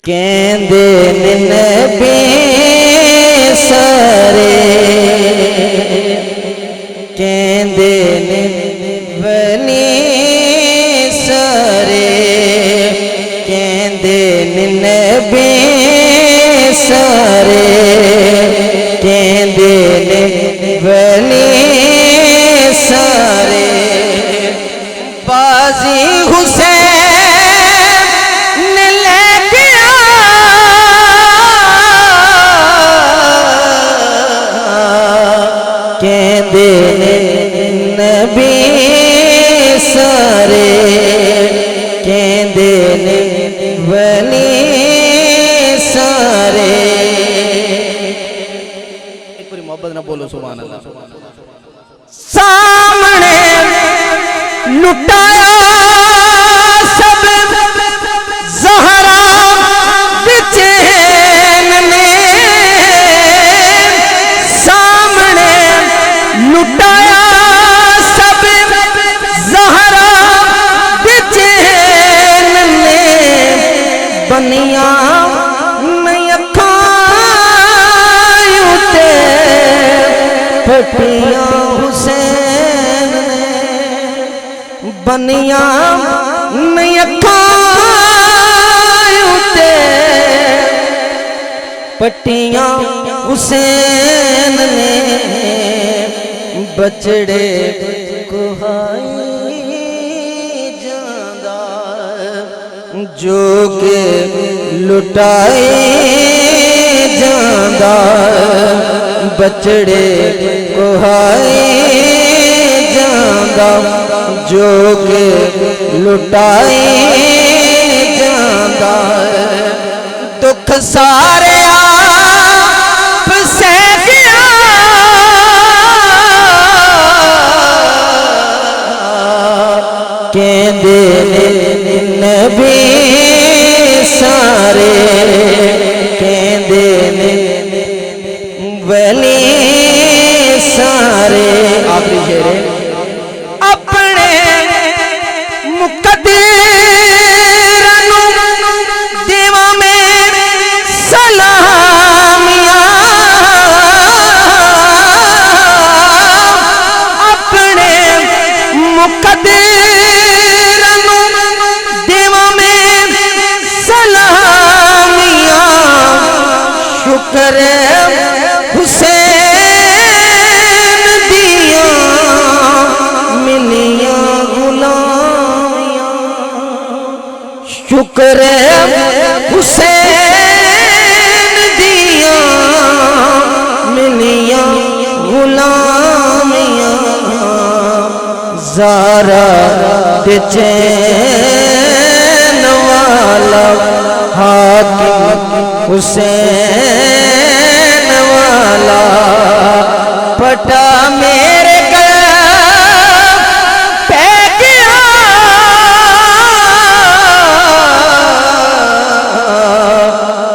कहंदे नबी सारे कहंदे वली सारे कहंदे नबी सारे कहंदे वली सारे बाजी हुसैन लेके कहंदे नबी सारे कहंदे वली सारे। एक बार मोहब्बत ना बोलो सुभान अल्लाह। सामने लुटाया सब ज़हरा बेचैन ने, सामने लुटाया सब ज़हरा बेचैन ने, बनिया पटिया हुसैन ने, बनिया पटिया हुसैन ने, बचड़े कुहाई जांदा जोग लुटाए जांदा, बचड़े कुहाई जांदा जोग लुटाए जांदा, दुख सारे आप सह गया कहंदे नबी सारे कहंदे वली सारे। आखिरी शेर है अपने मुकद्दर नू देवा में सलामियां, अपने मुकद्दर नू देवा में सलामियां, शुक्र हुसैन दिया मिलिया गुलामियां, शुक्र हुसैन दिया मिलिया गुलामियां, ज़ारा ते चैन वाला हाकिम हुसैन वाला, पटा मेरे गला पै गया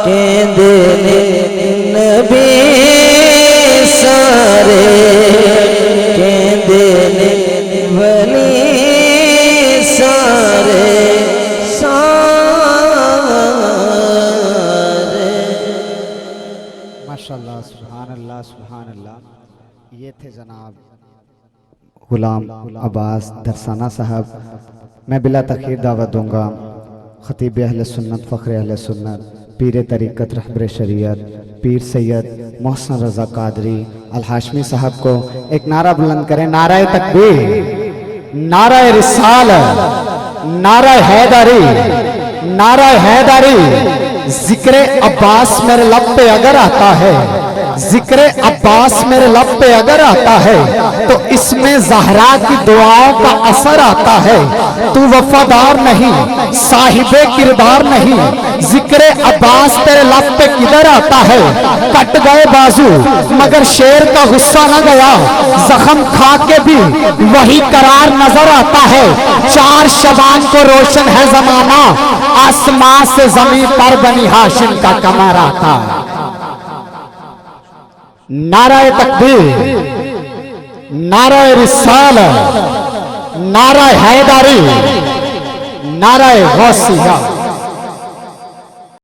कहंदे नबी सारे कहंदे वली सारे माशाअल्लाह सुभान अल्लाह सुभान अल्लाह। ये थे जनाब गुलाम अब्बास दरसाना साहब। मैं बिला तखीर दावत दूंगा खतीब अहले सुन्नत फ़ख्र अहले सुन्नत पीर तरीक़त रहबर शरीयत पीर सैयद मोहसिन रज़ा कादरी अल हाशमी साहब को। एक नारा बुलंद करें, नारा तकबीर, नारा रिसालत, नारा हैदरी, नारा हैदरी। जिक्र अब्बास मेरे लब पे अगर आता है, जिक्र अब्बास मेरे लब पे अगर आता है तो इसमें ज़हरा की दुआओं का असर आता है। तू वफादार नहीं, साहिबे किरदार नहीं, जिक्र अब्बास तेरे लब पे किधर आता है। कट गए बाजू मगर शेर का गुस्सा न गया, जख्म खा के भी वही करार नजर आता है। चार शबान को रोशन है जमाना, आसमां से जमीन पर बनी हाशिम का कमर आता है। नाराए तकबीर, नाराए रिसालत, नाराए हैदारी, नाराए गौसिया।